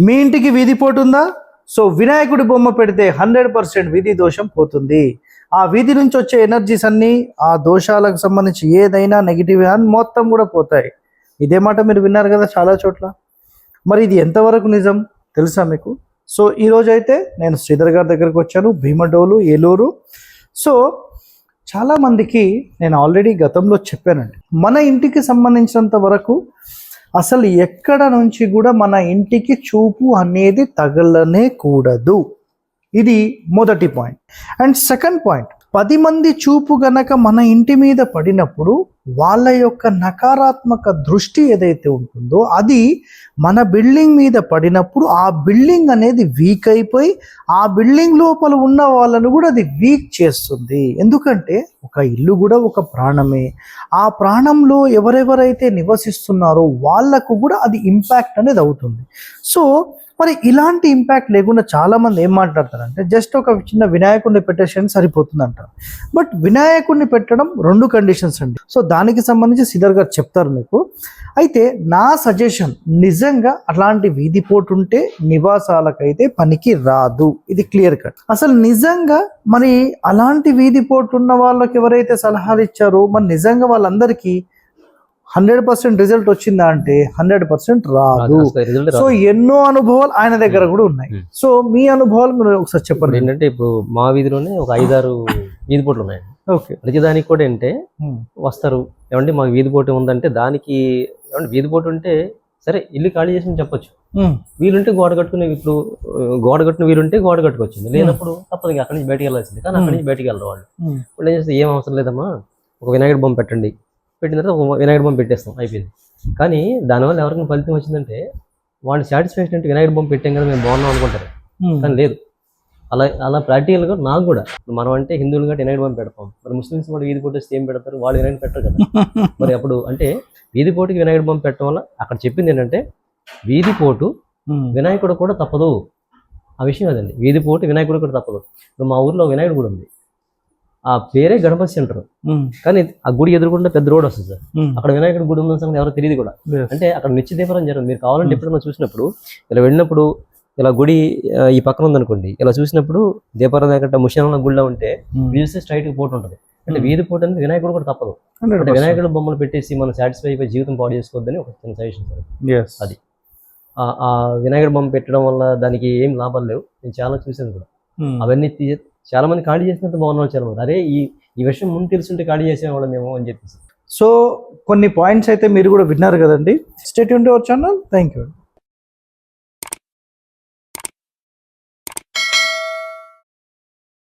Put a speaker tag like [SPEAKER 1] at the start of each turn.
[SPEAKER 1] మీ ఇంటికి వీధి పోటు ఉందా? సో వినాయకుడి బొమ్మ పెడితే 100% వీధి దోషం పోతుంది. ఆ వీధి నుంచి వచ్చే ఎనర్జీస్ అన్నీ ఆ దోషాలకు సంబంధించి ఏదైనా నెగిటివ్ అని మొత్తం కూడా పోతాయి. ఇదే మాట మీరు విన్నారు కదా చాలా చోట్ల. మరి ఇది ఎంతవరకు నిజం తెలుసా మీకు? సో ఈరోజు అయితే నేను శ్రీధర్ గారి దగ్గరకు వచ్చాను, భీమడోలు, ఏలూరు. సో చాలామందికి నేను ఆల్రెడీ గతంలో చెప్పానండి, మన ఇంటికి సంబంధించినంత వరకు అసలు ఎక్కడ నుంచి కూడా మన ఇంటికి చూపు అనేది తగలనే కూడదు. ఇది మొదటి పాయింట్. అండ్ సెకండ్ పాయింట్, 10 మంది చూపు గనక మన ఇంటి మీద పడినప్పుడు వాళ్ళ యొక్క నకారాత్మక దృష్టి ఏదైతే ఉంటుందో అది మన బిల్డింగ్ మీద పడినప్పుడు ఆ బిల్డింగ్ అనేది వీక్ అయిపోయి ఆ బిల్డింగ్ లోపల ఉన్న వాళ్ళను కూడా అది వీక్ చేస్తుంది. ఎందుకంటే ఒక ఇల్లు కూడా ఒక ప్రాణమే. ఆ ప్రాణంలో ఎవరెవరైతే నివసిస్తున్నారో వాళ్ళకు కూడా అది ఇంపాక్ట్ అనేది అవుతుంది. సో మరి ఇలాంటి ఇంపాక్ట్ లేకుండా చాలామంది ఏం మాట్లాడతారంటే జస్ట్ ఒక చిన్న వినాయకుడిని పెట్టేసి సరిపోతుంది అంటారు. బట్ వినాయకుడిని పెట్టడం 2 కండిషన్స్ అండి. సో దానికి సంబంధించి శ్రీధర్ గారు చెప్తారు మీకు. అయితే నా సజెషన్, నిజంగా అలాంటి వీధి పోటు ఉంటే నివాసాలకైతే పనికి రాదు. ఇది క్లియర్ కట్. అసలు నిజంగా మరి అలాంటి వీధి పోటు ఉన్న వాళ్ళకి ఎవరైతే సలహాలు ఇచ్చారో మరి నిజంగా వాళ్ళందరికీ 100% రిజల్ట్ వచ్చిందా అంటే 100% రాదు. సో ఎన్నో అనుభవాలు ఆయన దగ్గర కూడా ఉన్నాయి. సో మీ అనుభవాలు మీరు ఒకసారి చెప్పండి.
[SPEAKER 2] ఏంటంటే ఇప్పుడు మా వీధిలోనే ఒక 5-6 వీధి పోట్లు ఉన్నాయి.
[SPEAKER 1] ఓకే.
[SPEAKER 2] ప్రతి దానికి కూడా ఏంటంటే వస్తారు, ఏమంటే మాకు వీధి పోటు ఉందంటే దానికి ఏమంటే వీధి పోటు ఉంటే సరే ఇల్లు ఖాళీ చేసి చెప్పొచ్చు. వీలుంటే గోడ కట్టుకుని, ఇప్పుడు గోడ కట్టిన వీలుంటే గోడ కట్టుకొచ్చింది, లేనప్పుడు తప్పదు అక్కడి నుంచి బయటికి వెళ్ళాల్సింది. కానీ అక్కడి నుంచి బయటికి వెళ్ళరు వాళ్ళు. వాళ్ళు ఏం చేస్తే ఏం అవసరం లేదమ్మా, ఒక వినాయకుడి బొమ్మ పెట్టండి, పెట్టిన తర్వాత ఒక వినాయకుడి బొమ్మ పెట్టేస్తాం, అయిపోయింది. కానీ దానివల్ల ఎవరికైనా ఫలితం వచ్చిందంటే వాళ్ళు సాటిస్ఫాక్షన్ అంటే వినాయకుడి బొమ్మ పెట్టాం కదా మేము బాగున్నాం అనుకుంటారు. కానీ లేదు. అలా ప్రాక్టికల్గా నాకు కూడా, మనం అంటే హిందువులు కాబట్టి వినాయకుడి బొమ్మ పెడతాం, మరి ముస్లిమ్స్ కూడా వీధి పోటు ఏం పెడతారు, వాళ్ళు వినాయకుడు పెట్టరు కదా. మరి అప్పుడు అంటే వీధి పోటుకి వినాయకుడి బొమ్మ పెట్టడం వల్ల అక్కడ చెప్పింది ఏంటంటే వీధి పోటు వినాయకుడు కూడా తప్పదు. ఆ విషయం అదండి, వీధి పోటు వినాయకుడు కూడా తప్పదు. ఇప్పుడు మా ఊర్లో వినాయకుడు కూడా ఉంది, ఆ పేరే గణపతి సెంటర్. కానీ ఆ గుడి ఎదురుకుండా పెద్ద రోడ్ వస్తుంది సార్, అక్కడ వినాయకుడి గుడి ఉన్న సంగతి ఎవరో తెలియదు కూడా. అంటే అక్కడ నిత్య దీపారం జరుగుతుంది. మీరు కావాలంటే ఎప్పుడైనా చూసినప్పుడు ఇలా వెళ్ళినప్పుడు ఇలా గుడి ఈ పక్కన ఉందనుకోండి, ఇలా చూసినప్పుడు దీపారం దగ్గర ముషాన గుడిలో ఉంటే చూస్తే స్ట్రైట్ పోటు ఉంటుంది. అంటే వీధి పోటు అనేది వినాయకుడు కూడా తప్పదు. అంటే వినాయకుడు బొమ్మలు పెట్టేసి మనం సాటిస్ఫై అయిపోయి జీవితం పాడు చేసుకోవద్దని ఒక చిన్న సజెషన్ సార్. అది ఆ వినాయకుడు బొమ్మ పెట్టడం వల్ల దానికి ఏం లాభాలు లేవు. నేను చాలా చూసాను కూడా. అవన్నీ చాలా మంది ఖాళీ చేసినంత బాగున్నారు. చాలా మంది అరే ఈ విషయం ముందు తెలుసుంటే ఖాళీ చేసేవాళ్ళం మేము అని చెప్పేసి.
[SPEAKER 1] సో కొన్ని పాయింట్స్ అయితే మీరు కూడా విన్నారు కదండి. Stay tuned to our channel. Thank you.